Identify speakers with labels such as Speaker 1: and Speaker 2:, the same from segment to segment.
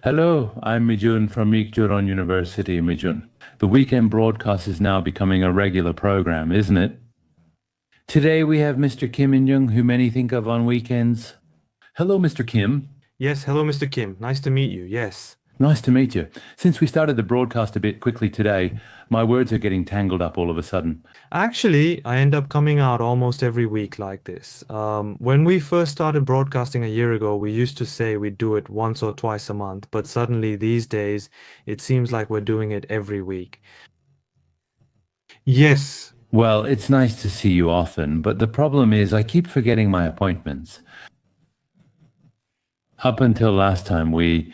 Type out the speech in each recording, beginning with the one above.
Speaker 1: Hello, I'm Mijun from Mikjuron University, Mijun. The weekend broadcast is now becoming a regular program, isn't it? Today we have Mr. Kim In-young, who many think of on weekends. Hello, Mr. Kim.
Speaker 2: Yes, hello, Mr. Kim. Nice to meet you. Yes.
Speaker 1: Nice to meet you. Since we started the broadcast a bit quickly today, my words are getting tangled up all of a sudden.
Speaker 2: Actually, I end up coming out almost every week like this. When we first started broadcasting a year ago, we used to say we'd do it once or twice a month, but suddenly these days, it seems like we're doing it every week. Yes.
Speaker 1: Well, it's nice to see you often, but the problem is I keep forgetting my appointments. Up until last time, we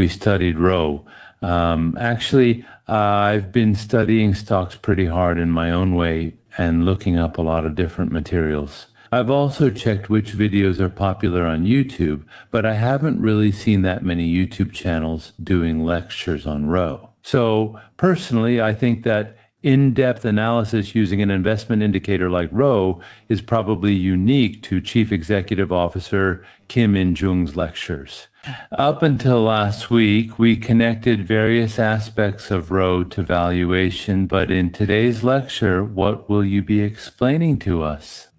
Speaker 1: studied Roe. I've been studying stocks pretty hard in my own way and looking up a lot of different materials. I've also checked which videos are popular on YouTube, but I haven't really seen that many YouTube channels doing lectures on Roe. So personally, I think that in-depth analysis using an investment indicator like Roe is probably unique to Chief Executive Officer Kim In-jung's lectures. Up until last week, we connected various aspects of Roe to valuation, but in today's lecture, what will you be explaining to us?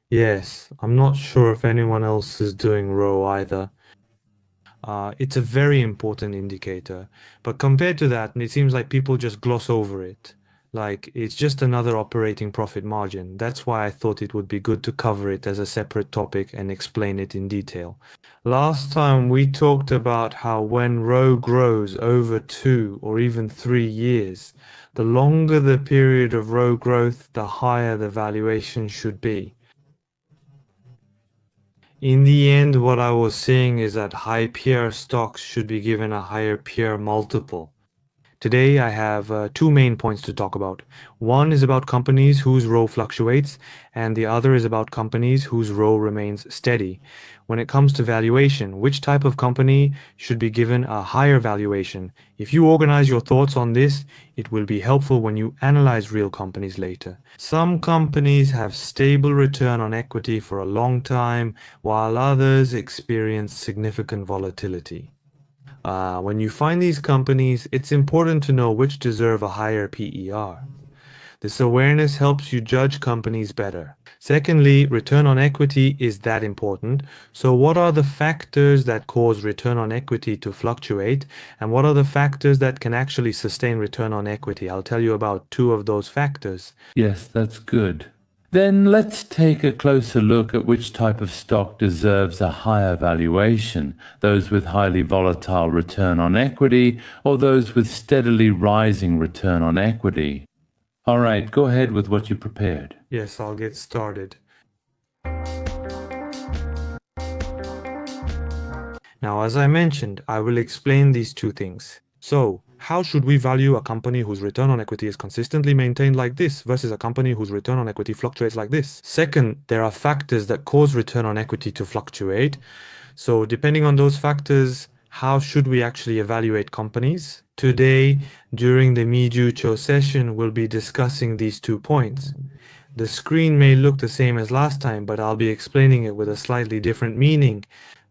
Speaker 2: Yes, I'm not sure if anyone else is doing Row either. It's a very important indicator, but compared to that, it seems like people just gloss over it. Like it's just another operating profit margin. That's why I thought it would be good to cover it as a separate topic and explain it in detail. Last time we talked about how when Row grows over 2 or even 3 years, the longer the period of Row growth, the higher the valuation should be. In the end, what I was saying is that high PER stocks should be given a higher PER multiple. Today, I have two main points to talk about. One is about companies whose row fluctuates, and the other is about companies whose row remains steady. When it comes to valuation, which type of company should be given a higher valuation? If you organize your thoughts on this, it will be helpful when you analyze real companies later. Some companies have stable return on equity for a long time, while others experience significant volatility. When you find these companies, it's important to know which deserve a higher PER. This awareness helps you judge companies better. Secondly, return on equity is that important. So what are the factors that cause return on equity to fluctuate? And what are the factors that can actually sustain return on equity? I'll tell you about two of those factors.
Speaker 1: Yes, that's good. Then let's take a closer look at which type of stock deserves a higher valuation, those with highly volatile return on equity or those with steadily rising return on equity. All right, go ahead with what you prepared.
Speaker 2: Yes, I'll get started. Now, as I mentioned, I will explain these two things. So, how should we value a company whose return on equity is consistently maintained like this versus a company whose return on equity fluctuates like this? Second, there are factors that cause return on equity to fluctuate. So, depending on those factors, how should we actually evaluate companies? Today, during the Mijucho session, we'll be discussing these 2 points. The screen may look the same as last time, but I'll be explaining it with a slightly different meaning.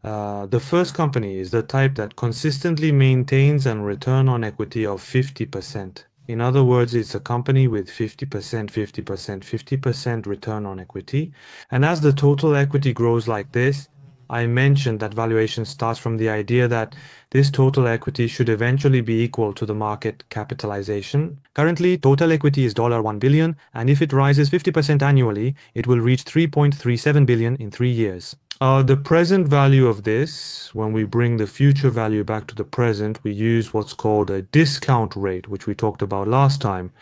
Speaker 2: The first company is the type that consistently maintains a return on equity of 50%. In other words, it's a company with 50%, 50%, 50% return on equity. And as the total equity grows like this, I mentioned that valuation starts from the idea that this total equity should eventually be equal to the market capitalization. Currently, total equity is $1 billion, and if it rises 50% annually, it will reach $3.37 billion in 3 years. The present value of this, when we bring the future value back to the present, we use what's called a discount rate, which we talked about last time.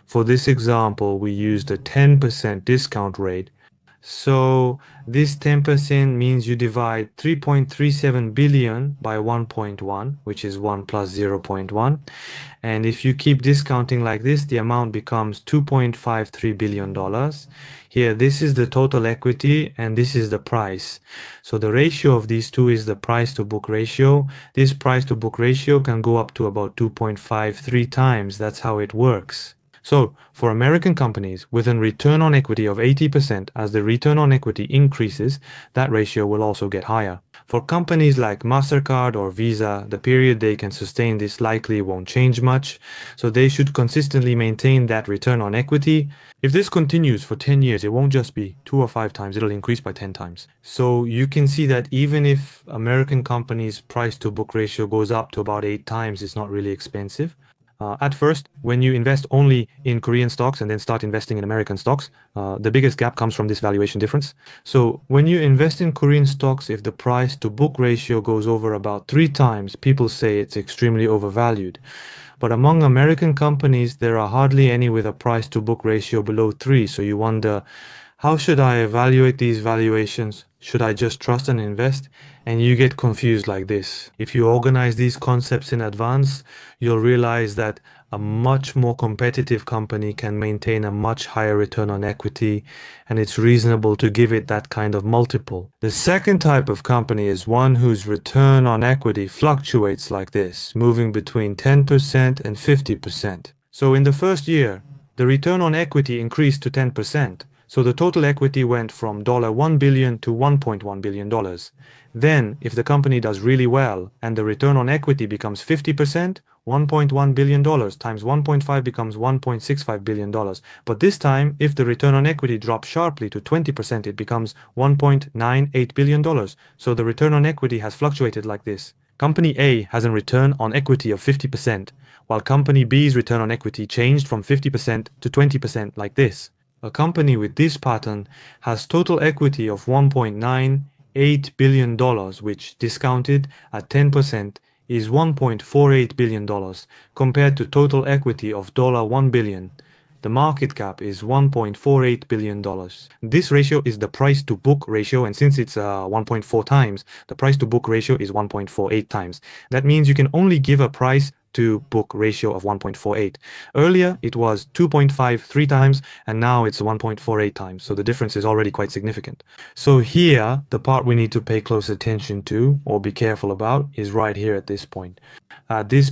Speaker 2: For this example, we used a 10% discount rate. So this 10% means you divide 3.37 billion by 1.1, which is 1 plus 0.1. And if you keep discounting like this, the amount becomes $2.53 billion. Here, this is the total equity and this is the price. So the ratio of these two is the price to book ratio. This price to book ratio can go up to about 2.53 times. That's how it works. So, for American companies with a return on equity of 80%, as the return on equity increases, that ratio will also get higher. For companies like MasterCard or Visa, the period they can sustain this likely won't change much, so they should consistently maintain that return on equity. If this continues for 10 years, it won't just be 2 or 5 times, it'll increase by 10 times. So you can see that even if American companies' price to book ratio goes up to about 8 times, it's not really expensive. At first, when you invest only in Korean stocks and then start investing in American stocks, the biggest gap comes from this valuation difference. So when you invest in Korean stocks, if the price to book ratio goes over about 3 times, people say it's extremely overvalued. But among American companies, there are hardly any with a price to book ratio below 3. So you wonder, how should I evaluate these valuations? Should I just trust and invest? And you get confused like this. If you organize these concepts in advance, you'll realize that a much more competitive company can maintain a much higher return on equity, and it's reasonable to give it that kind of multiple. The second type of company is one whose return on equity fluctuates like this, moving between 10% and 50%. So in the first year, the return on equity increased to 10%. So the total equity went from $1 billion to $1.1 billion. Then, if the company does really well and the return on equity becomes 50%, $1.1 billion times 1.5 becomes $1.65 billion. But this time, if the return on equity drops sharply to 20%, it becomes $1.98 billion. So the return on equity has fluctuated like this. Company A has a return on equity of 50%, while Company B's return on equity changed from 50% to 20% like this. A company with this pattern has total equity of $1.98 billion, which discounted at 10% is $1.48 billion, compared to total equity of $1 billion. The market cap is $1.48 billion. This ratio is the price to book ratio, and since it's 1.4 times, the price to book ratio is 1.48 times. That means you can only give a price to book ratio of 1.48. Earlier, it was 2.53 times, and now it's 1.48 times. So the difference is already quite significant. So here, the part we need to pay close attention to or be careful about is right here at this point. At this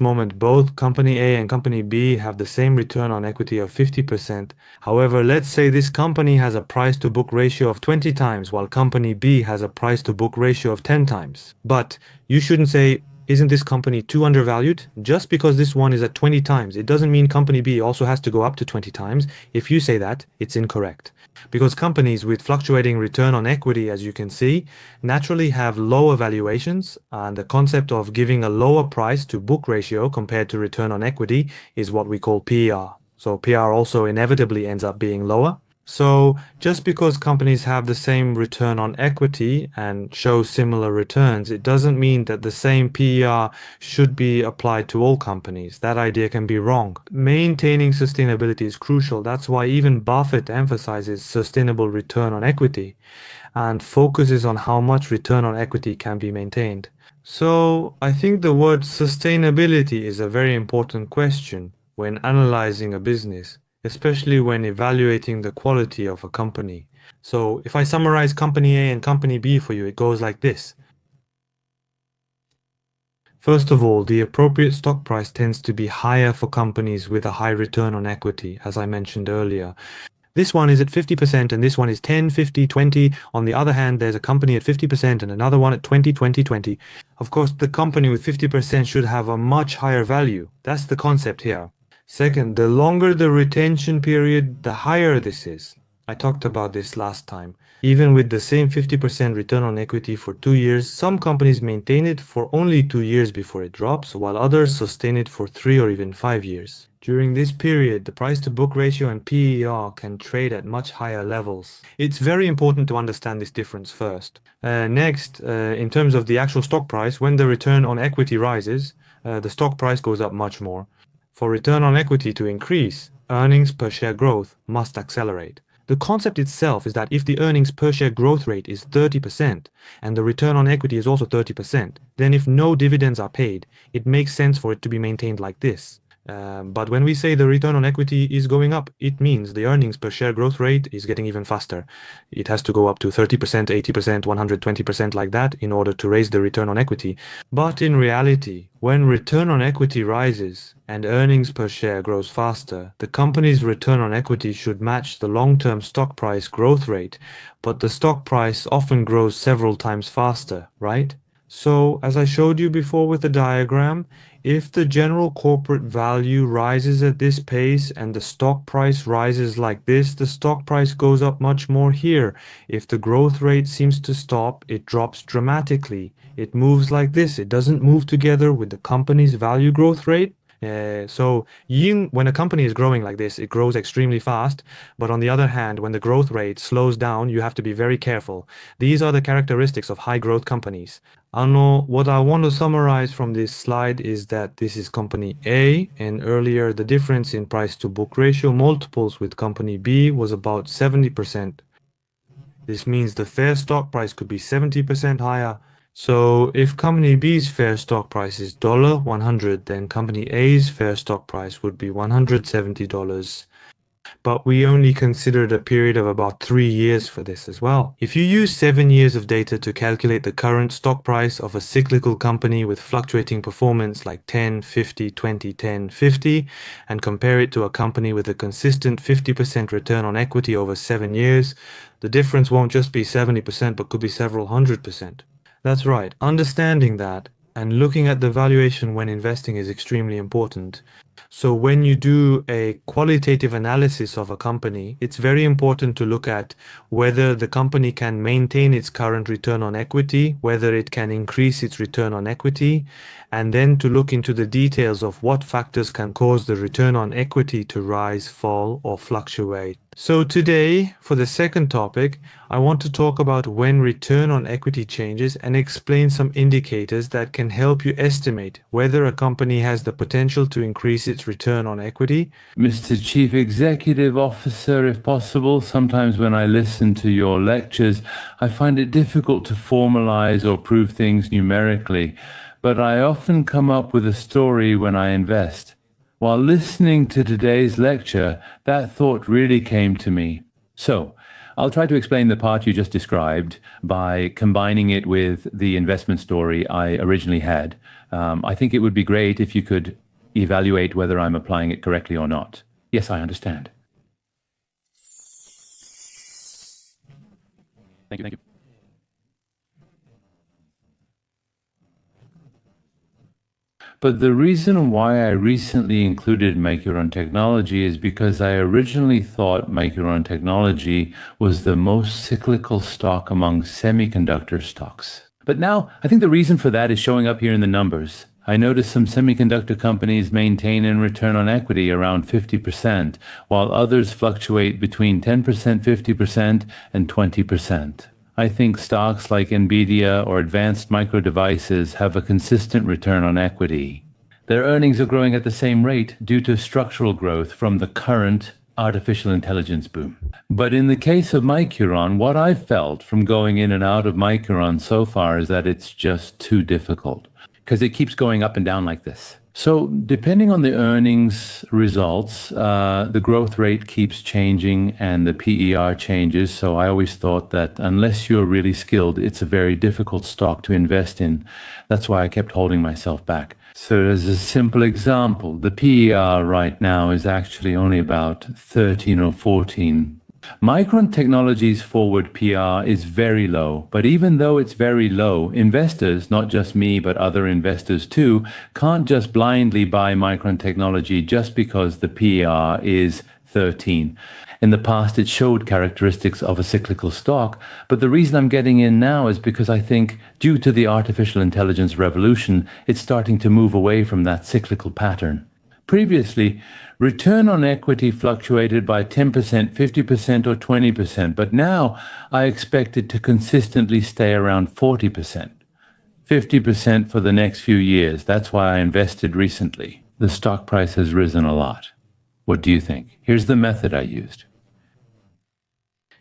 Speaker 2: moment, both Company A and Company B have the same return on equity of 50%. However, let's say this company has a price to book ratio of 20 times, while Company B has a price to book ratio of 10 times. But you shouldn't say, isn't this company too undervalued? Just because this one is at 20 times, it doesn't mean Company B also has to go up to 20 times. If you say that, it's incorrect. Because companies with fluctuating return on equity, as you can see, naturally have lower valuations, and the concept of giving a lower price to book ratio compared to return on equity is what we call PER. So PER also inevitably ends up being lower. So just because companies have the same return on equity and show similar returns, it doesn't mean that the same PER should be applied to all companies. That idea can be wrong. Maintaining sustainability is crucial. That's why even Buffett emphasizes sustainable return on equity and focuses on how much return on equity can be maintained. So I think the word sustainability is a very important question when analyzing a business, especially when evaluating the quality of a company. So if I summarize Company A and Company B for you, it goes like this. First of all, the appropriate stock price tends to be higher for companies with a high return on equity, as I mentioned earlier. This one is at 50% and this one is 10, 50, 20. On the other hand, there's a company at 50% and another one at 20, 20, 20. Of course, the company with 50% should have a much higher value. That's the concept here. Second, the longer the retention period, the higher this is. I talked about this last time. Even with the same 50% return on equity for 2 years, some companies maintain it for only 2 years before it drops, while others sustain it for 3 or even 5 years. During this period, the price to book ratio and PER can trade at much higher levels. It's very important to understand this difference first. Next, in terms of the actual stock price, when the return on equity rises, the stock price goes up much more. For return on equity to increase, earnings per share growth must accelerate. The concept itself is that if the earnings per share growth rate is 30% and the return on equity is also 30%, then if no dividends are paid, it makes sense for it to be maintained like this. But when we say the return on equity is going up, it means the earnings per share growth rate is getting even faster. It has to go up to 30%, 80%, 120% like that in order to raise the return on equity. But in reality, when return on equity rises and earnings per share grows faster, the company's return on equity should match the long-term stock price growth rate, but the stock price often grows several times faster, right? So, as I showed you before with the diagram, if the general corporate value rises at this pace and the stock price rises like this, the stock price goes up much more here. If the growth rate seems to stop, it drops dramatically. It moves like this. It doesn't move together with the company's value growth rate. When a company is growing like this, it grows extremely fast. But on the other hand, when the growth rate slows down, you have to be very careful. These are the characteristics of high growth companies. What I want to summarize from this slide is that this is company A, and earlier the difference in price to book ratio multiples with company B was about 70%. This means the fair stock price could be 70% higher. So if company B's fair stock price is $100, then company A's fair stock price would be $170. But we only considered a period of about 3 years for this as well. If you use 7 years of data to calculate the current stock price of a cyclical company with fluctuating performance like 10, 50, 20, 10, 50, and compare it to a company with a consistent 50% return on equity over 7 years, the difference won't just be 70% but could be several 100%. That's right, understanding that and looking at the valuation when investing is extremely important. So when you do a qualitative analysis of a company, it's very important to look at whether the company can maintain its current return on equity, whether it can increase its return on equity, and then to look into the details of what factors can cause the return on equity to rise, fall, or fluctuate. So today, for the second topic, I want to talk about when return on equity changes and explain some indicators that can help you estimate whether a company has the potential to increase its return on equity.
Speaker 1: Mr. Chief Executive Officer, if possible, sometimes when I listen to your lectures, I find it difficult to formalize or prove things numerically, but I often come up with a story when I invest. While listening to today's lecture, that thought really came to me. So, I'll try to explain the part you just described by combining it with the investment story I originally had. I think it would be great if you could evaluate whether I'm applying it correctly or not. Yes, I understand. Thank you. But the reason why I recently included Micron Technology is because I originally thought Micron Technology was the most cyclical stock among semiconductor stocks. But now I think the reason for that is showing up here in the numbers. I noticed some semiconductor companies maintain a return on equity around 50%, while others fluctuate between 10%, 50%, and 20%. I think stocks like Nvidia or advanced micro devices have a consistent return on equity. Their earnings are growing at the same rate due to structural growth from the current artificial intelligence boom. But in the case of Micron, what I've felt from going in and out of Micron so far is that it's just too difficult because it keeps going up and down like this. So depending on the earnings results, the growth rate keeps changing and the PER changes. So I always thought that unless you're really skilled, it's a very difficult stock to invest in. That's why I kept holding myself back. So as a simple example, the PER right now is actually only about 13 or 14. Micron Technology's forward PR is very low, but even though it's very low, investors, not just me, but other investors too, can't just blindly buy Micron Technology just because the PR is 13. In the past, it showed characteristics of a cyclical stock, but the reason I'm getting in now is because I think, due to the artificial intelligence revolution, it's starting to move away from that cyclical pattern. Previously, return on equity fluctuated by 10%, 50%, or 20%, but now I expect it to consistently stay around 40%. 50% for the next few years. That's why I invested recently. The stock price has risen a lot. What do you think? Here's the method I used.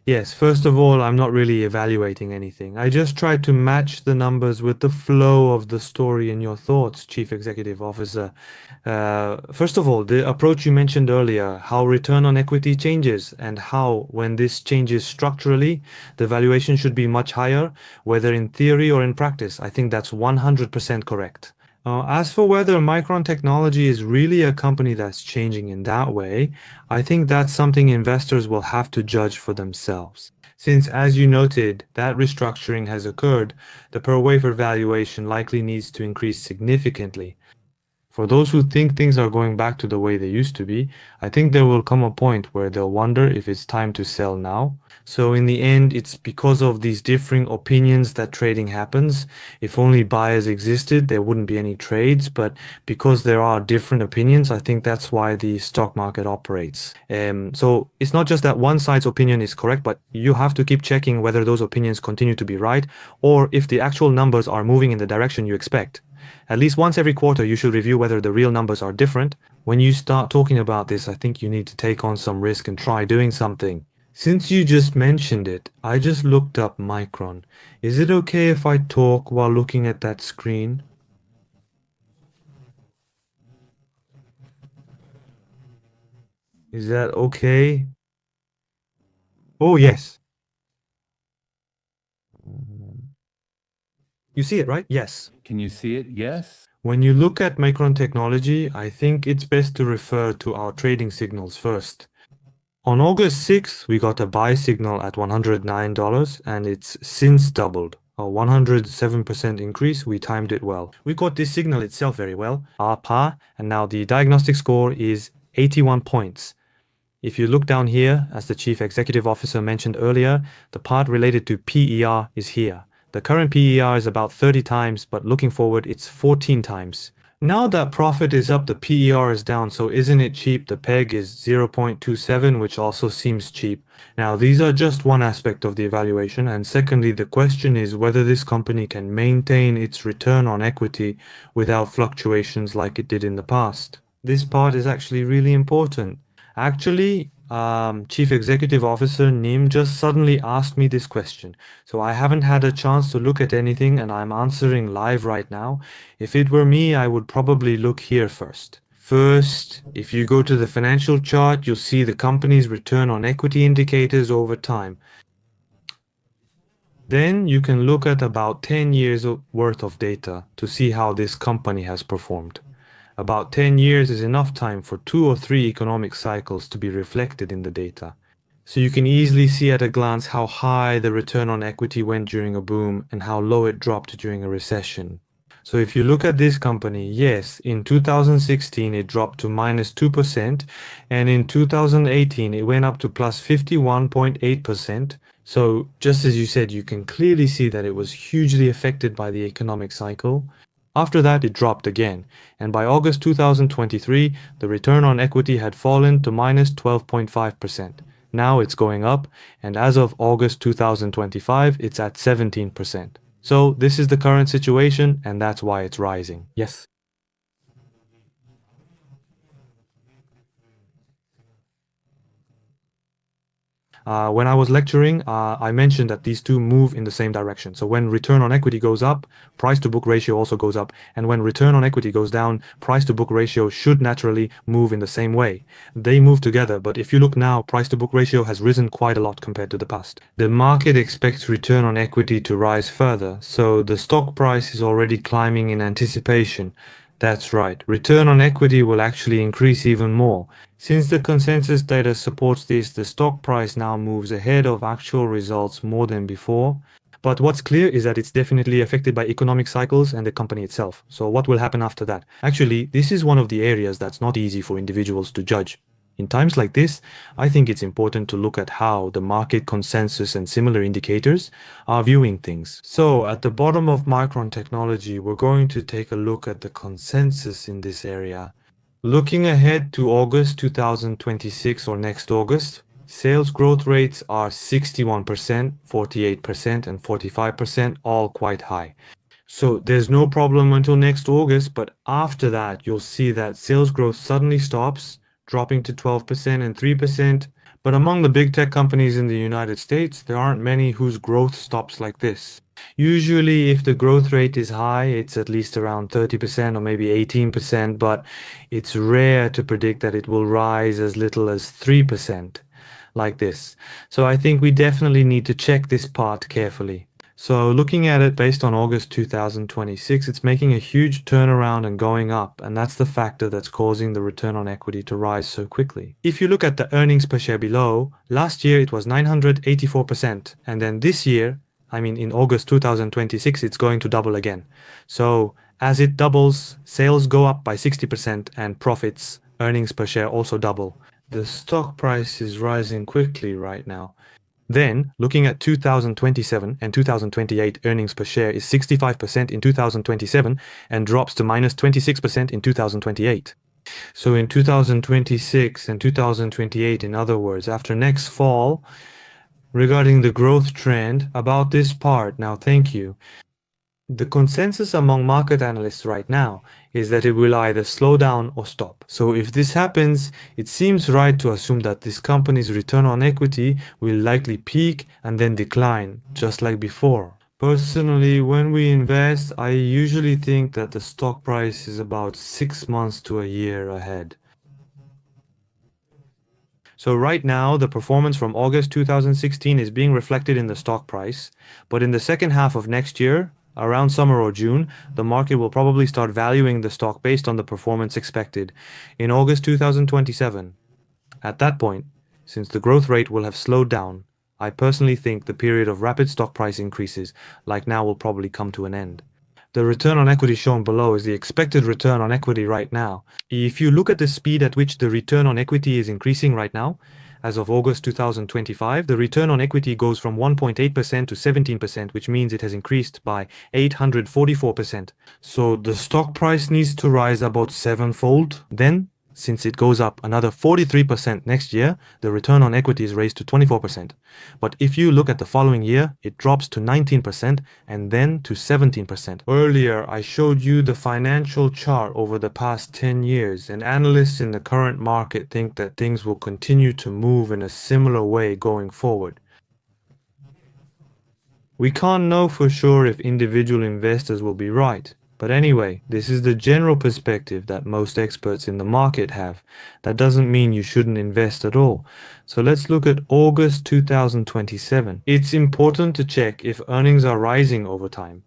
Speaker 2: Yes, first of all, I'm not really evaluating anything. I just try to match the numbers with the flow of the story in your thoughts, Chief Executive Officer. First of all, the approach you mentioned earlier, how return on equity changes and how, when this changes structurally, the valuation should be much higher, whether in theory or in practice. I think that's 100% correct. As for whether Micron Technology is really a company that's changing in that way, I think that's something investors will have to judge for themselves. Since, as you noted, that restructuring has occurred, the per wafer valuation likely needs to increase significantly. For those who think things are going back to the way they used to be, I think there will come a point where they'll wonder if it's time to sell now. So in the end, it's because of these differing opinions that trading happens. If only buyers existed, there wouldn't be any trades. But because there are different opinions, I think that's why the stock market operates. So it's not just that one side's opinion is correct, but you have to keep checking whether those opinions continue to be right or if the actual numbers are moving in the direction you expect. At least once every quarter, you should review whether the real numbers are different. When you start talking about this, I think you need to take on some risk and try doing something. Since you just mentioned it, I just looked up Micron. Is it okay if I talk while looking at that screen? Is that okay? Oh, yes. You see it, right? Yes.
Speaker 1: Can you see it? Yes?
Speaker 2: When you look at Micron technology, I think it's best to refer to our trading signals first. On August 6th, we got a buy signal at $109 and it's since doubled. A 107% increase, we timed it well. We got this signal itself very well, our par, and now the diagnostic score is 81 points. If you look down here, as the Chief Executive Officer mentioned earlier, the part related to PER is here. The current PER is about 30 times, but looking forward, it's 14 times. Now that profit is up, the PER is down, so isn't it cheap? The PEG is 0.27, which also seems cheap. Now, these are just one aspect of the evaluation, and secondly, the question is whether this company can maintain its return on equity without fluctuations like it did in the past. This part is actually really important. Actually, Chief Executive Officer Nim just suddenly asked me this question. So I haven't had a chance to look at anything and I'm answering live right now. If it were me, I would probably look here first. First, if you go to the financial chart, you'll see the company's return on equity indicators over time. Then you can look at about 10 years worth of data to see how this company has performed. About 10 years is enough time for 2 or 3 economic cycles to be reflected in the data. So you can easily see at a glance how high the return on equity went during a boom and how low it dropped during a recession. So if you look at this company, yes, in 2016 it dropped to -2%, and in 2018 it went up to plus 51.8%. So just as you said, you can clearly see that it was hugely affected by the economic cycle. After that, it dropped again, and by August 2023, the return on equity had fallen to minus 12.5%. Now it's going up, and as of August 2025, it's at 17%. So this is the current situation, and that's why it's rising. Yes. When I was lecturing, I mentioned that these two move in the same direction. So when return on equity goes up, price to book ratio also goes up. And when return on equity goes down, price to book ratio should naturally move in the same way. They move together, but if you look now, price to book ratio has risen quite a lot compared to the past. The market expects return on equity to rise further, so the stock price is already climbing in anticipation. That's right. Return on equity will actually increase even more. Since the consensus data supports this, the stock price now moves ahead of actual results more than before. But what's clear is that it's definitely affected by economic cycles and the company itself. So what will happen after that? Actually, this is one of the areas that's not easy for individuals to judge. In times like this, I think it's important to look at how the market consensus and similar indicators are viewing things. So at the bottom of Micron Technology, we're going to take a look at the consensus in this area. Looking ahead to August 2026 or next August, sales growth rates are 61%, 48%, and 45%, all quite high. So there's no problem until next August, but after that, you'll see that sales growth suddenly stops, dropping to 12% and 3%, But among the big tech companies in the United States, there aren't many whose growth stops like this. Usually, if the growth rate is high, it's at least around 30% or maybe 18%, but it's rare to predict that it will rise as little as 3% like this. So I think we definitely need to check this part carefully. So looking at it based on August 2026, it's making a huge turnaround and going up, and that's the factor that's causing the return on equity to rise so quickly. If you look at the earnings per share below, last year it was 984%, and then this year, in August 2026, it's going to double again. So as it doubles, sales go up by 60% and profits, earnings per share also double. The stock price is rising quickly right now. Then, looking at 2027 and 2028 earnings per share is 65% in 2027 and drops to minus 26% in 2028. So in 2026 and 2028, in other words, after next fall, regarding the growth trend, about this part, now thank you. The consensus among market analysts right now is that it will either slow down or stop. So if this happens, it seems right to assume that this company's return on equity will likely peak and then decline, just like before. Personally, when we invest, I usually think that the stock price is about 6 months to a year ahead. So right now, the performance from August 2016 is being reflected in the stock price, but in the second half of next year, around summer or June, the market will probably start valuing the stock based on the performance expected in August 2027. At that point, since the growth rate will have slowed down, I personally think the period of rapid stock price increases like now will probably come to an end. The return on equity shown below is the expected return on equity right now. If you look at the speed at which the return on equity is increasing right now, as of August 2025, the return on equity goes from 1.8% to 17%, which means it has increased by 844%. So the stock price needs to rise about sevenfold. Then, since it goes up another 43% next year, the return on equity is raised to 24%. But if you look at the following year, it drops to 19% and then to 17%. Earlier, I showed you the financial chart over the past 10 years, and analysts in the current market think that things will continue to move in a similar way going forward. We can't know for sure if individual investors will be right. But anyway, this is the general perspective that most experts in the market have. That doesn't mean you shouldn't invest at all. So let's look at August 2027. It's important to check if earnings are rising over time.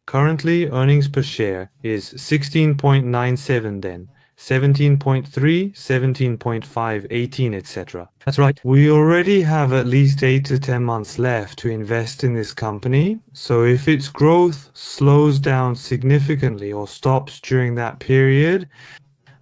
Speaker 2: Currently, earnings per share is 16.97 then. 17.3, 17.5, 18, etc. That's right. We already have at least 8 to 10 months left to invest in this company. So if its growth slows down significantly or stops during that period,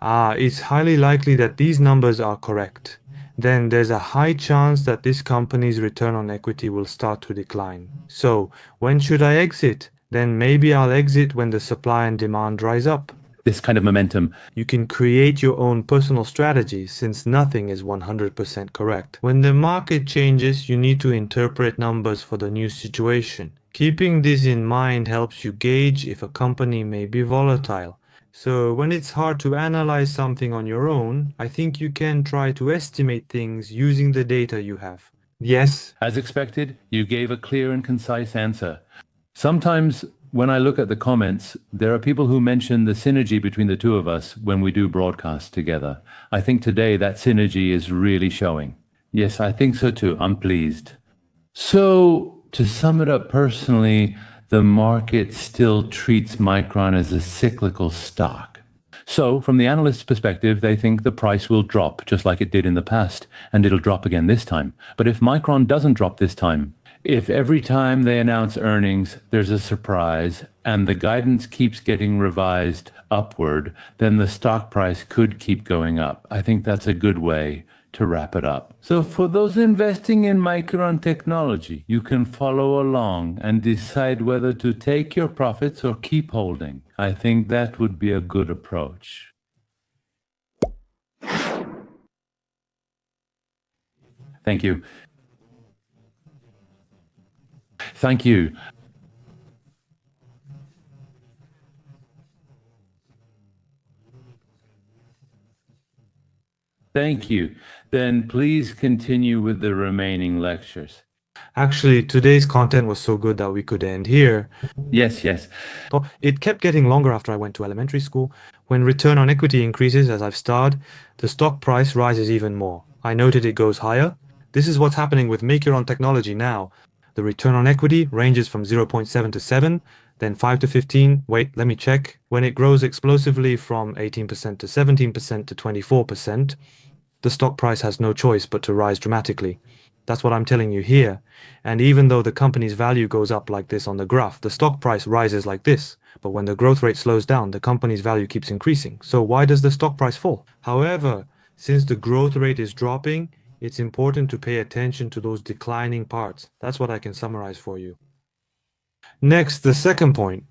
Speaker 2: it's highly likely that these numbers are correct. Then there's a high chance that this company's return on equity will start to decline. So when should I exit? Then maybe I'll exit when the supply and demand rise up.
Speaker 1: This kind of momentum.
Speaker 2: You can create your own personal strategy since nothing is 100% correct. When the market changes, you need to interpret numbers for the new situation. Keeping this in mind helps you gauge if a company may be volatile. So when it's hard to analyze something on your own, I think you can try to estimate things using the data you have. Yes?
Speaker 1: As expected, you gave a clear and concise answer. Sometimes when I look at the comments, there are people who mention the synergy between the two of us when we do broadcasts together. I think today that synergy is really showing. Yes, I think so too. I'm pleased. So, to sum it up personally, the market still treats Micron as a cyclical stock. So, from the analyst's perspective, they think the price will drop just like it did in the past, and it'll drop again this time. But if Micron doesn't drop this time, if every time they announce earnings, there's a surprise and the guidance keeps getting revised upward, then the stock price could keep going up. I think that's a good way to wrap it up. So for those investing in Micron technology, you can follow along and decide whether to take your profits or keep holding. I think that would be a good approach. Thank you. Thank you. Thank you. Then please continue with the remaining lectures.
Speaker 2: Actually, today's content was so good that we could end here.
Speaker 1: Yes, yes.
Speaker 2: It kept getting longer after I went to elementary school. When return on equity increases as I've starred, the stock price rises even more. I noted it goes higher. This is what's happening with Micron technology now. The return on equity ranges from 0.7 to 7, then 5 to 15. Wait, let me check. When it grows explosively from 18% to 17% to 24%, the stock price has no choice but to rise dramatically. That's what I'm telling you here. And even though the company's value goes up like this on the graph, the stock price rises like this. But when the growth rate slows down, the company's value keeps increasing. So why does the stock price fall? However, since the growth rate is dropping, it's important to pay attention to those declining parts. That's what I can summarize for you. Next, the second point.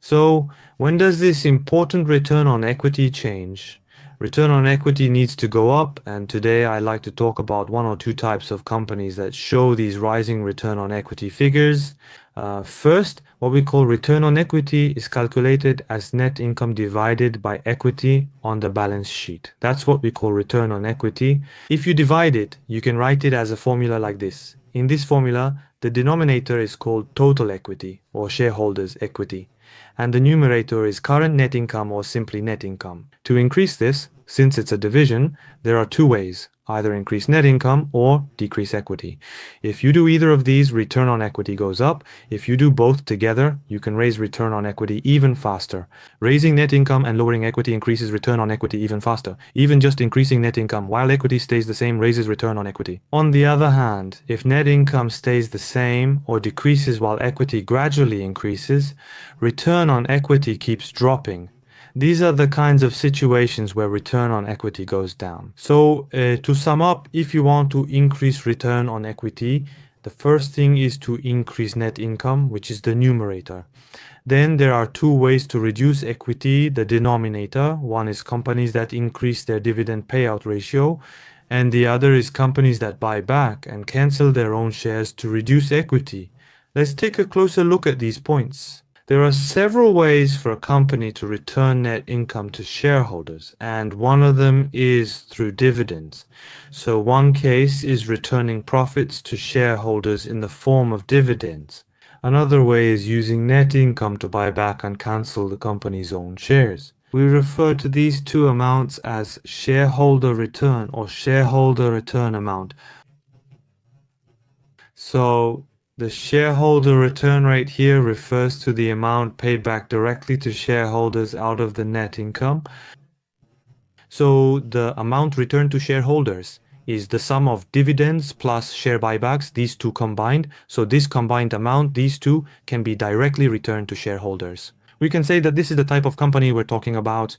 Speaker 2: So when does this important return on equity change? Return on equity needs to go up, and today I like to talk about one or two types of companies that show these rising return on equity figures. First, what we call return on equity is calculated as net income divided by equity on the balance sheet. That's what we call return on equity. If you divide it, you can write it as a formula like this. In this formula, the denominator is called total equity or shareholders' equity, and the numerator is current net income or simply net income. To increase this, since it's a division, there are two ways, either increase net income or decrease equity. If you do either of these, return on equity goes up. If you do both together, you can raise return on equity even faster. Raising net income and lowering equity increases return on equity even faster. Even just increasing net income while equity stays the same raises return on equity. On the other hand, if net income stays the same or decreases while equity gradually increases, return on equity keeps dropping. These are the kinds of situations where return on equity goes down. So to sum up, if you want to increase return on equity, the first thing is to increase net income, which is the numerator. Then there are two ways to reduce equity, the denominator. One is companies that increase their dividend payout ratio, and the other is companies that buy back and cancel their own shares to reduce equity. Let's take a closer look at these points. There are several ways for a company to return net income to shareholders, and one of them is through dividends. So one case is returning profits to shareholders in the form of dividends. Another way is using net income to buy back and cancel the company's own shares. We refer to these two amounts as shareholder return or shareholder return amount. So the shareholder return rate here refers to the amount paid back directly to shareholders out of the net income. So the amount returned to shareholders is the sum of dividends plus share buybacks, these two combined. So this combined amount, these two, can be directly returned to shareholders. We can say that this is the type of company we're talking about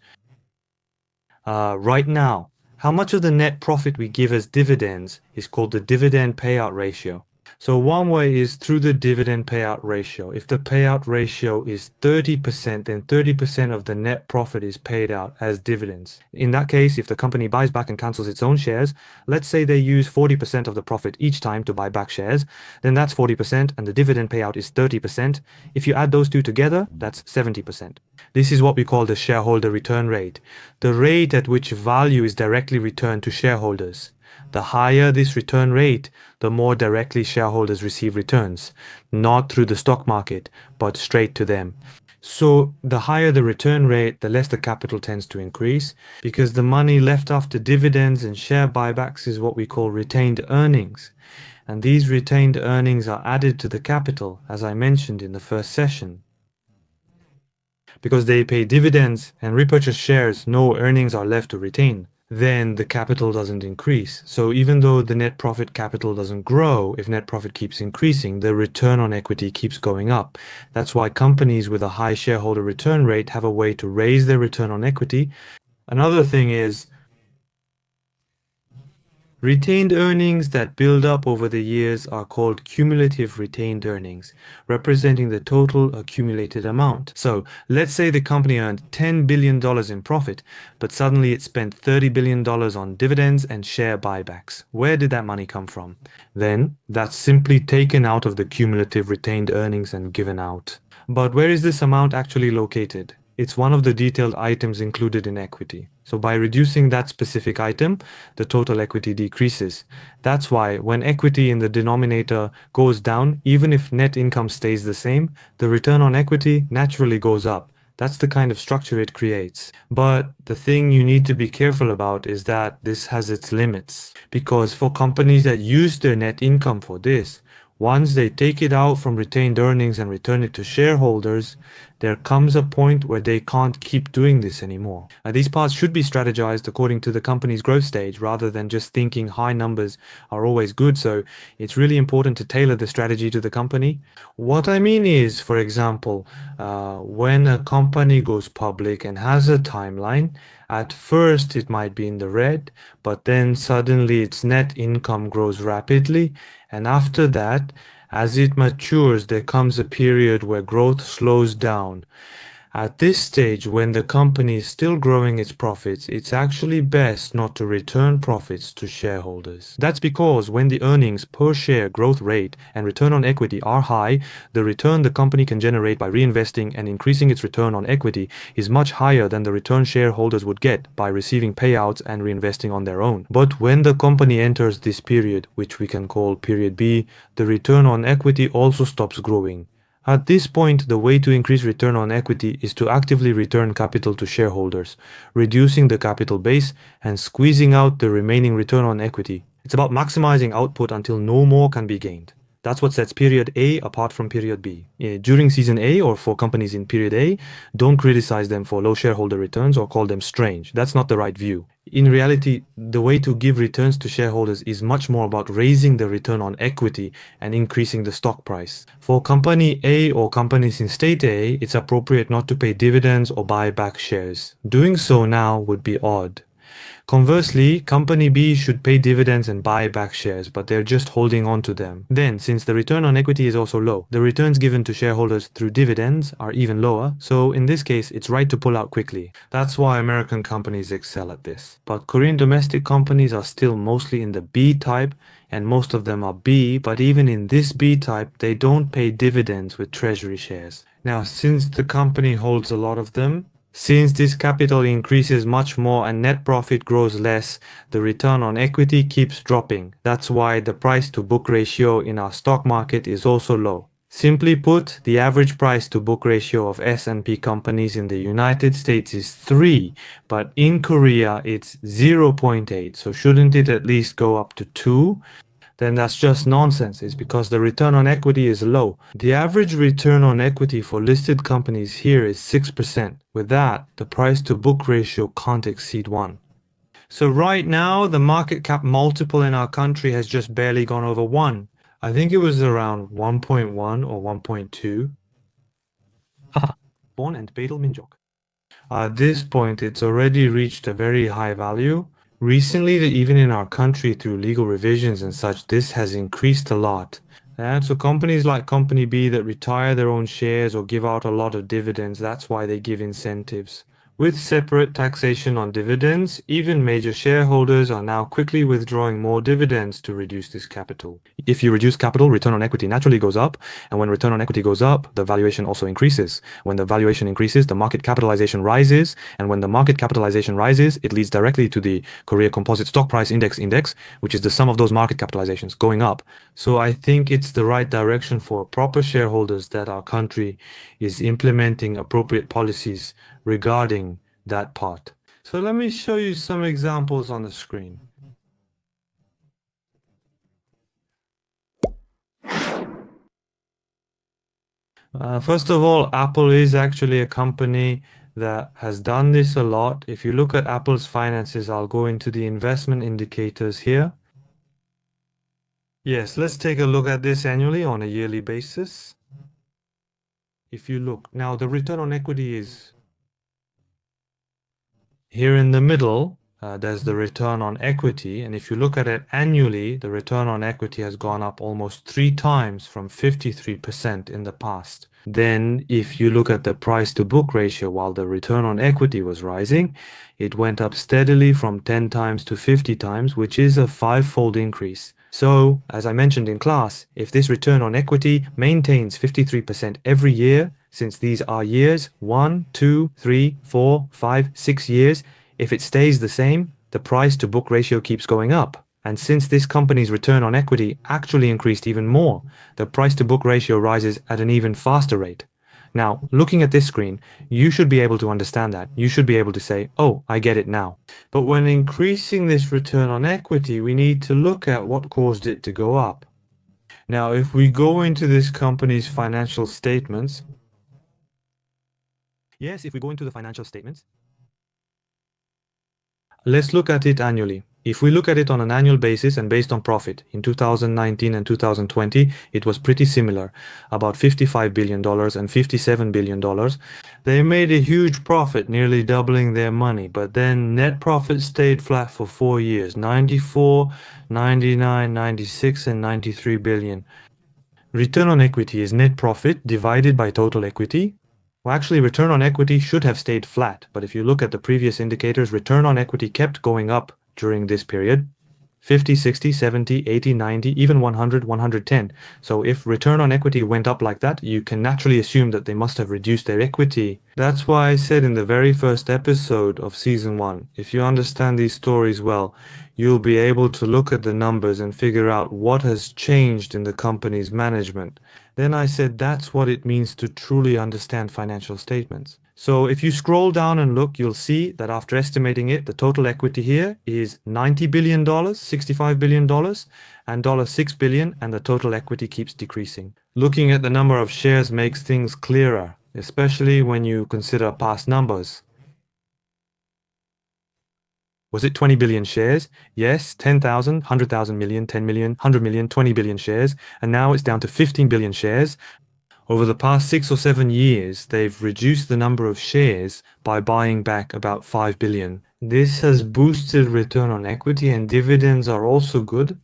Speaker 2: right now. How much of the net profit we give as dividends is called the dividend payout ratio. So one way is through the dividend payout ratio. If the payout ratio is 30%, then 30% of the net profit is paid out as dividends. In that case, if the company buys back and cancels its own shares, let's say they use 40% of the profit each time to buy back shares, then that's 40% and the dividend payout is 30%. If you add those two together, that's 70%. This is what we call the shareholder return rate, the rate at which value is directly returned to shareholders. The higher this return rate, the more directly shareholders receive returns, not through the stock market, but straight to them. So the higher the return rate, the less the capital tends to increase, because the money left after dividends and share buybacks is what we call retained earnings. And these retained earnings are added to the capital, as I mentioned in the first session. Because they pay dividends and repurchase shares, no earnings are left to retain. Then the capital doesn't increase. So even though the net profit capital doesn't grow, if net profit keeps increasing, the return on equity keeps going up. That's why companies with a high shareholder return rate have a way to raise their return on equity. Another thing is retained earnings that build up over the years are called cumulative retained earnings, representing the total accumulated amount. So let's say the company earned $10 billion in profit, but suddenly it spent $30 billion on dividends and share buybacks. Where did that money come from? Then that's simply taken out of the cumulative retained earnings and given out. But where is this amount actually located? It's one of the detailed items included in equity. So by reducing that specific item, the total equity decreases. That's why when equity in the denominator goes down, even if net income stays the same, the return on equity naturally goes up. That's the kind of structure it creates. But the thing you need to be careful about is that this has its limits. Because for companies that use their net income for this, once they take it out from retained earnings and return it to shareholders, there comes a point where they can't keep doing this anymore. These parts should be strategized according to the company's growth stage rather than just thinking high numbers are always good. So it's really important to tailor the strategy to the company. What I mean is, for example, when a company goes public and has a timeline, at first it might be in the red, but then suddenly its net income grows rapidly. And after that, as it matures, there comes a period where growth slows down. At this stage, when the company is still growing its profits, it's actually best not to return profits to shareholders. That's because when the earnings per share growth rate and return on equity are high, the return the company can generate by reinvesting and increasing its return on equity is much higher than the return shareholders would get by receiving payouts and reinvesting on their own. But when the company enters this period, which we can call period B, the return on equity also stops growing. At this point, the way to increase return on equity is to actively return capital to shareholders, reducing the capital base and squeezing out the remaining return on equity. It's about maximizing output until no more can be gained. That's what sets period A apart from period B. During season A or for companies in period A, don't criticize them for low shareholder returns or call them strange. That's not the right view. In reality, the way to give returns to shareholders is much more about raising the return on equity and increasing the stock price. For company A or companies in state A, it's appropriate not to pay dividends or buy back shares. Doing so now would be odd. Conversely, company B should pay dividends and buy back shares, but they're just holding on to them. Then, since the return on equity is also low, the returns given to shareholders through dividends are even lower, so in this case, it's right to pull out quickly. That's why American companies excel at this. But Korean domestic companies are still mostly in the B type, and most of them are B, but even in this B type, they don't pay dividends with treasury shares. Now, since the company holds a lot of them, since this capital increases much more and net profit grows less, the return on equity keeps dropping. That's why the price to book ratio in our stock market is also low. Simply put, the average price to book ratio of S&P companies in the United States is 3, but in Korea it's 0.8. So shouldn't it at least go up to 2? Then that's just nonsense. It's because the return on equity is low. The average return on equity for listed companies here is 6%. With that, the price to book ratio can't exceed 1. So right now, the market cap multiple in our country has just barely gone over 1. I think it was around 1.1 or 1.2. Haha, Born and Betel Minjok. At this point, it's already reached a very high value. Recently, even in our country, through legal revisions and such, this has increased a lot. And so companies like Company B that retire their own shares or give out a lot of dividends, that's why they give incentives. With separate taxation on dividends, even major shareholders are now quickly withdrawing more dividends to reduce this capital. If you reduce capital, return on equity naturally goes up, and when return on equity goes up, the valuation also increases. When the valuation increases, the market capitalization rises, and when the market capitalization rises, it leads directly to the Korea Composite Stock Price Index, which is the sum of those market capitalizations going up. So I think it's the right direction for proper shareholders that our country is implementing appropriate policies regarding that part. So let me show you some examples on the screen. First of all, Apple is actually a company that has done this a lot. If you look at Apple's finances, I'll go into the investment indicators here. Yes, let's take a look at this annually on a yearly basis. If you look, now the return on equity is here in the middle. There's the return on equity, and if you look at it annually, the return on equity has gone up almost 3 times from 53% in the past. Then if you look at the price to book ratio, while the return on equity was rising, it went up steadily from 10 times to 50 times, which is a 5-fold increase. So, as I mentioned in class, if this return on equity maintains 53% every year, Since these are years, 1, 2, 3, 4, 5, 6 years, if it stays the same, the price to book ratio keeps going up. And since this company's return on equity actually increased even more, the price to book ratio rises at an even faster rate. Now, looking at this screen, you should be able to understand that. You should be able to say, oh, I get it now. But when increasing this return on equity, we need to look at what caused it to go up. Now, if we go into this company's financial statements, yes, if we go into the financial statements, let's look at it annually. If we look at it on an annual basis and based on profit, in 2019 and 2020, it was pretty similar, about $55 billion and $57 billion. They made a huge profit, nearly doubling their money, but then net profit stayed flat for 4 years, 94, 99, 96, and 93 billion. Return on equity is net profit divided by total equity. Well, actually, return on equity should have stayed flat, but if you look at the previous indicators, return on equity kept going up during this period. 50, 60, 70, 80, 90, even 100, 110. So if return on equity went up like that, you can naturally assume that they must have reduced their equity. That's why I said in the very first episode of season 1, if you understand these stories well, you'll be able to look at the numbers and figure out what has changed in the company's management. Then I said that's what it means to truly understand financial statements. So if you scroll down and look, you'll see that after estimating it, the total equity here is $90 billion, $65 billion, and $6 billion, and the total equity keeps decreasing. Looking at the number of shares makes things clearer, especially when you consider past numbers. Was it 20 billion shares? Yes, 10,000, 100,000 million, 10 million, 100 million, 20 billion shares, and now it's down to 15 billion shares. Over the past 6 or 7 years, they've reduced the number of shares by buying back about 5 billion. This has boosted return on equity, and dividends are also good.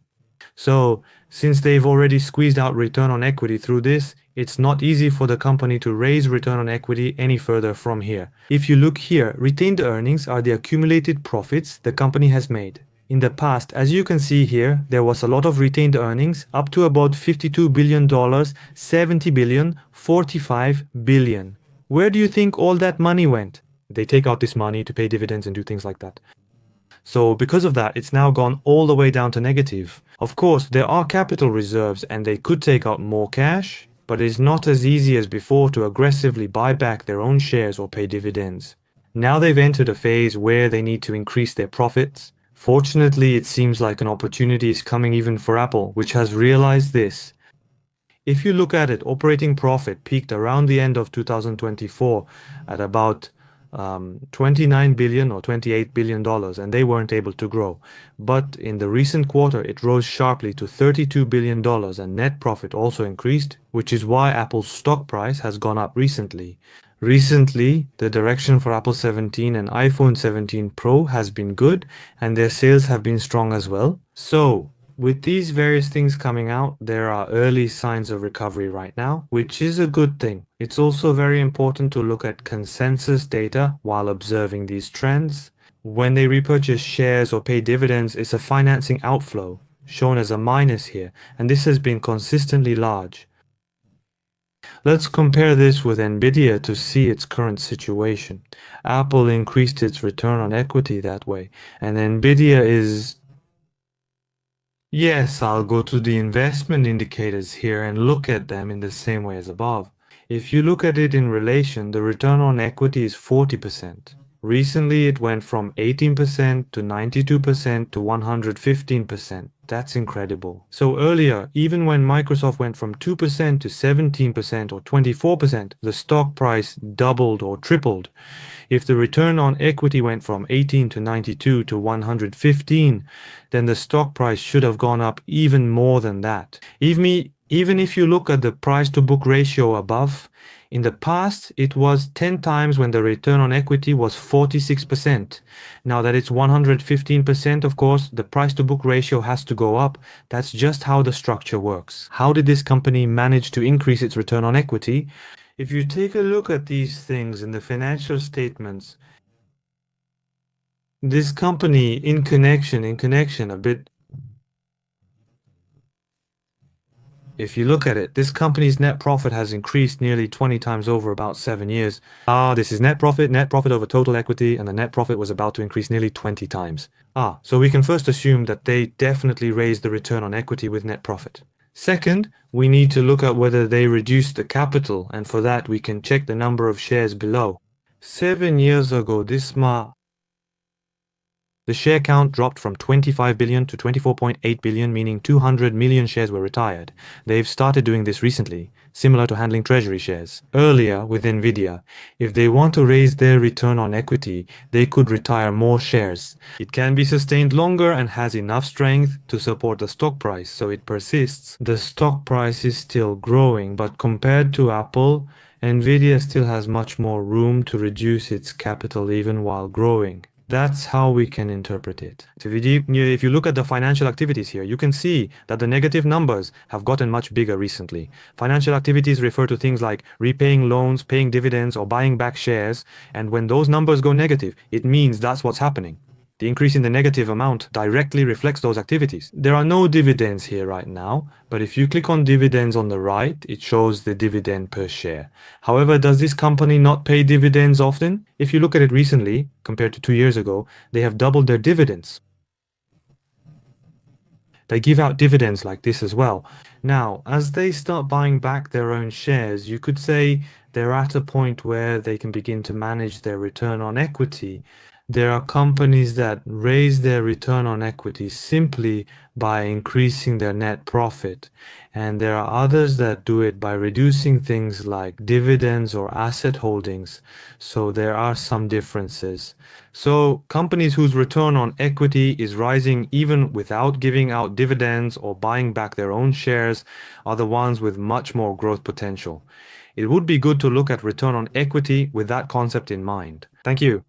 Speaker 2: So, since they've already squeezed out return on equity through this, it's not easy for the company to raise return on equity any further from here. If you look here, retained earnings are the accumulated profits the company has made. In the past, as you can see here, there was a lot of retained earnings, up to about $52 billion, $70 billion, $45 billion. Where do you think all that money went? They take out this money to pay dividends and do things like that. So because of that, it's now gone all the way down to negative. Of course, there are capital reserves and they could take out more cash, but it's not as easy as before to aggressively buy back their own shares or pay dividends. Now they've entered a phase where they need to increase their profits. Fortunately, it seems like an opportunity is coming even for Apple, which has realized this. If you look at it, operating profit peaked around the end of 2024 at about 29 billion or 28 billion dollars, and they weren't able to grow. But in the recent quarter, it rose sharply to 32 billion dollars, and net profit also increased, which is why Apple's stock price has gone up recently. Recently, the direction for Apple 17 and iPhone 17 Pro has been good, and their sales have been strong as well. So, with these various things coming out, there are early signs of recovery right now, which is a good thing. It's also very important to look at consensus data while observing these trends. When they repurchase shares or pay dividends, it's a financing outflow, shown as a minus here, and this has been consistently large. Let's compare this with Nvidia to see its current situation. Apple increased its return on equity that way, and Nvidia is... Yes, I'll go to the investment indicators here and look at them in the same way as above. If you look at it in relation, the return on equity is 40%. Recently, it went from 18% to 92% to 115%. That's incredible. So earlier, even when Microsoft went from 2% to 17% or 24%, the stock price doubled or tripled. If the return on equity went from 18 to 92 to 115, then the stock price should have gone up even more than that. Even if you look at the price to book ratio above, in the past, it was 10 times when the return on equity was 46%. Now that it's 115%, of course, the price to book ratio has to go up. That's just how the structure works. How did this company manage to increase its return on equity? If you take a look at these things in the financial statements, this company in connection a bit If you look at it, this company's net profit has increased nearly 20 times over about 7 years. This is net profit over total equity, and the net profit was about to increase nearly 20 times. So we can first assume that they definitely raised the return on equity with net profit. Second, we need to look at whether they reduced the capital, and for that we can check the number of shares below. 7 years ago, the share count dropped from 25 billion to 24.8 billion, meaning 200 million shares were retired. They've started doing this recently, similar to handling treasury shares. Earlier, with Nvidia, if they want to raise their return on equity, they could retire more shares. It can be sustained longer and has enough strength to support the stock price, so it persists. The stock price is still growing, but compared to Apple, Nvidia still has much more room to reduce its capital even while growing. That's how we can interpret it. So if you look at the financial activities here, you can see that the negative numbers have gotten much bigger recently. Financial activities refer to things like repaying loans, paying dividends, or buying back shares. And when those numbers go negative, it means that's what's happening. The increase in the negative amount directly reflects those activities. There are no dividends here right now, but if you click on dividends on the right, it shows the dividend per share. However, does this company not pay dividends often? If you look at it recently, compared to 2 years ago, they have doubled their dividends. They give out dividends like this as well. Now, as they start buying back their own shares, you could say they're at a point where they can begin to manage their return on equity. There are companies that raise their return on equity simply by increasing their net profit, and there are others that do it by reducing things like dividends or asset holdings. So there are some differences. So companies whose return on equity is rising even without giving out dividends or buying back their own shares are the ones with much more growth potential. It would be good to look at return on equity with that concept in mind. Thank you.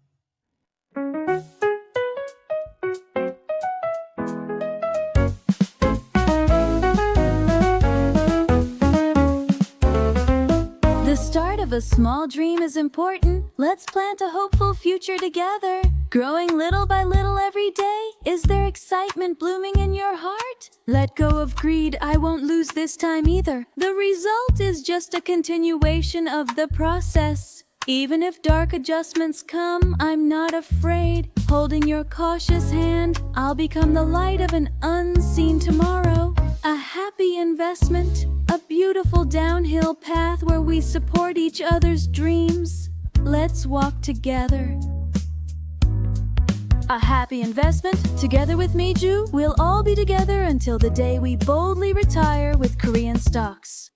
Speaker 3: The start of a small dream is important. Let's plant a hopeful future together. Growing little by little every day. Is there excitement blooming in your heart? Let go of greed, I won't lose this time either. The result is just a continuation of the process. Even if dark adjustments come, I'm not afraid. Holding your cautious hand, I'll become the light of an unseen tomorrow. A happy investment, a beautiful downhill path where we support each other's dreams. Let's walk together. A happy investment, together with Miju, we'll all be together until the day we boldly retire with Korean stocks.